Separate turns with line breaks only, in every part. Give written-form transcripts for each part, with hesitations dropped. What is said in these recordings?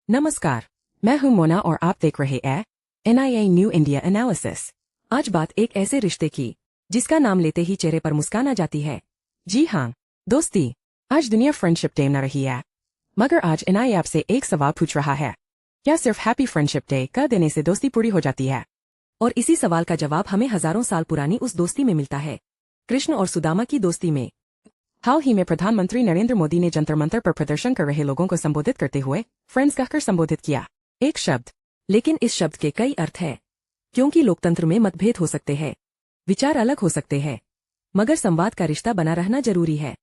नमस्कार, मैं हूं मोना और आप देख रहे हैं NIA न्यू इंडिया एनालिसिस। आज बात एक ऐसे रिश्ते की जिसका नाम लेते ही चेहरे पर मुस्कान आ जाती है। जी हाँ, दोस्ती। आज दुनिया फ्रेंडशिप डे मना रही है, मगर आज NIA आपसे एक सवाल पूछ रहा है, क्या सिर्फ हैप्पी फ्रेंडशिप डे का देने से दोस्ती पूरी हो जाती है? और इसी सवाल का जवाब हमें हजारों साल पुरानी उस दोस्ती में मिलता है, कृष्ण और सुदामा की दोस्ती में। हाल ही में प्रधानमंत्री नरेंद्र मोदी ने जंतर मंतर पर प्रदर्शन कर रहे लोगों को संबोधित करते हुए फ्रेंड्स कहकर संबोधित किया। एक शब्द, लेकिन इस शब्द के कई अर्थ हैं, क्योंकि लोकतंत्र में मतभेद हो सकते हैं, विचार अलग हो सकते हैं, मगर संवाद का रिश्ता बना रहना जरूरी है।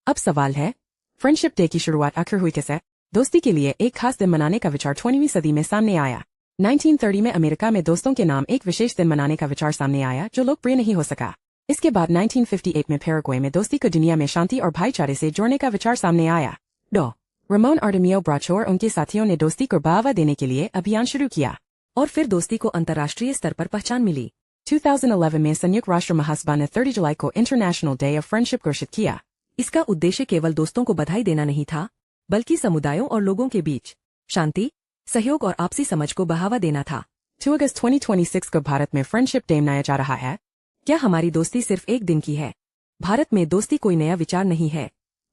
अब सवाल है, फ्रेंडशिप डे की शुरुआत आखिर हुई कैसे? दोस्ती के लिए एक खास दिन मनाने का विचार 20वीं सदी में सामने आया। 1930 में अमेरिका में दोस्तों के नाम एक विशेष दिन मनाने का विचार सामने आया जो लोकप्रिय नहीं हो सका। इसके बाद 1958 में पैराग्वे में दोस्ती को दुनिया में शांति और भाईचारे से जोड़ने का विचार सामने आया। रामोन आर्टेमियो ब्राचो और उनके साथियों ने दोस्ती को बढ़ावा देने के लिए अभियान शुरू किया और फिर दोस्ती को अंतर्राष्ट्रीय स्तर पर पहचान मिली। 2011 में संयुक्त राष्ट्र महासभा ने 30 जुलाई को इंटरनेशनल डे ऑफ फ्रेंडशिप घोषित किया। इसका उद्देश्य केवल दोस्तों को बधाई देना नहीं था, बल्कि समुदायों और लोगों के बीच शांति, सहयोग और आपसी समझ को बढ़ावा देना था। 2 अगस्त 2026 को भारत में फ्रेंडशिप डे मनाया जा रहा है। क्या हमारी दोस्ती सिर्फ एक दिन की है? भारत में दोस्ती कोई नया विचार नहीं है।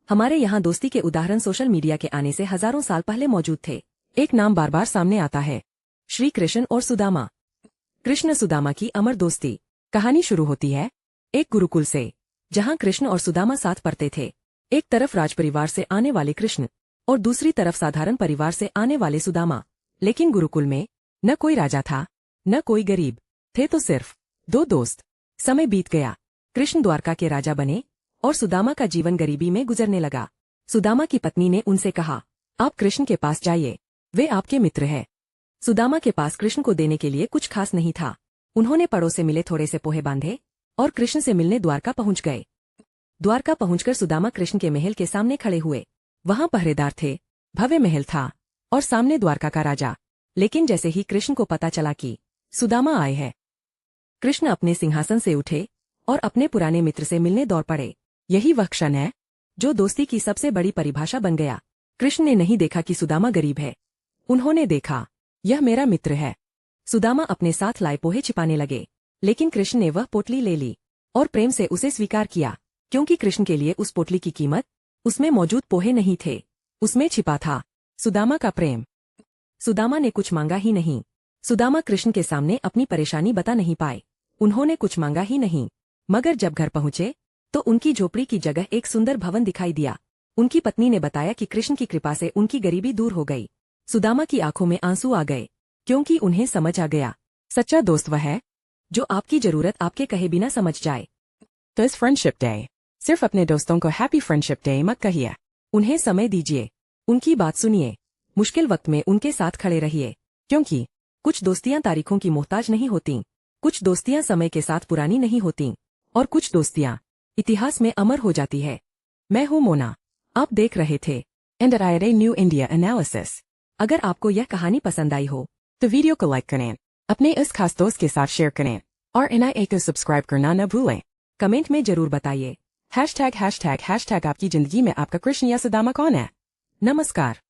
हमारे यहाँ दोस्ती के उदाहरण सोशल मीडिया के आने से हजारों साल पहले मौजूद थे। एक नाम बार बार सामने आता है, श्री कृष्ण और सुदामा। कृष्ण सुदामा की अमर दोस्ती। कहानी शुरू होती है एक गुरुकुल से, जहाँ कृष्ण और सुदामा साथ पढ़ते थे। एक तरफ राज परिवार से आने वाले कृष्ण और दूसरी तरफ साधारण परिवार से आने वाले सुदामा। लेकिन गुरुकुल में न कोई राजा था, न कोई गरीब, थे तो सिर्फ दो दोस्त। समय बीत गया, कृष्ण द्वारका के राजा बने और सुदामा का जीवन गरीबी में गुजरने लगा। सुदामा की पत्नी ने उनसे कहा, आप कृष्ण के पास जाइए, वे आपके मित्र हैं। सुदामा के पास कृष्ण को देने के लिए कुछ खास नहीं था। उन्होंने पड़ोस से मिले थोड़े से पोहे बांधे और कृष्ण से मिलने द्वारका पहुंच गए। द्वारका पहुंचकर सुदामा कृष्ण के महल के सामने खड़े हुए। वहां पहरेदार थे, भव्य महल था और सामने द्वारका का राजा। लेकिन जैसे ही कृष्ण को पता चला कि सुदामा आए हैं, कृष्ण अपने सिंहासन से उठे और अपने पुराने मित्र से मिलने दौड़ पड़े। यही वह क्षण है जो दोस्ती की सबसे बड़ी परिभाषा बन गया। कृष्ण ने नहीं देखा कि सुदामा गरीब है, उन्होंने देखा, यह मेरा मित्र है। सुदामा अपने साथ लाए पोहे छिपाने लगे, लेकिन कृष्ण ने वह पोटली ले ली और प्रेम से उसे स्वीकार किया, क्योंकि कृष्ण के लिए उस पोटली की कीमत उसमें मौजूद पोहे नहीं थे, उसमें छिपा था सुदामा का प्रेम। सुदामा ने कुछ मांगा ही नहीं। सुदामा कृष्ण के सामने अपनी परेशानी बता नहीं पाए, उन्होंने कुछ मांगा ही नहीं। मगर जब घर पहुंचे तो उनकी झोपड़ी की जगह एक सुंदर भवन दिखाई दिया। उनकी पत्नी ने बताया कि कृष्ण की कृपा से उनकी गरीबी दूर हो गई। सुदामा की आंखों में आंसू आ गए, क्योंकि उन्हें समझ आ गया, सच्चा दोस्त वह है जो आपकी जरूरत आपके कहे बिना समझ जाए। तो इस फ्रेंडशिप डे सिर्फ अपने दोस्तों को हैप्पी फ्रेंडशिप डे मत कहिए, उन्हें समय दीजिए, उनकी बात सुनिए, मुश्किल वक्त में उनके साथ खड़े रहिए, क्योंकि कुछ दोस्तियां तारीखों की मोहताज नहीं होती, कुछ दोस्तियां समय के साथ पुरानी नहीं होती और कुछ दोस्तियां इतिहास में अमर हो जाती है। मैं हूं मोना, आप देख रहे थे NIA न्यू इंडिया एनालिसिस। अगर आपको यह कहानी पसंद आई हो तो वीडियो को लाइक करें, अपने इस खास दोस्त के साथ शेयर करें और NIA को सब्सक्राइब करना न भूलें। कमेंट में जरूर बताइए #####। आपकी जिंदगी में आपका कृष्ण या सुदामा कौन है? नमस्कार।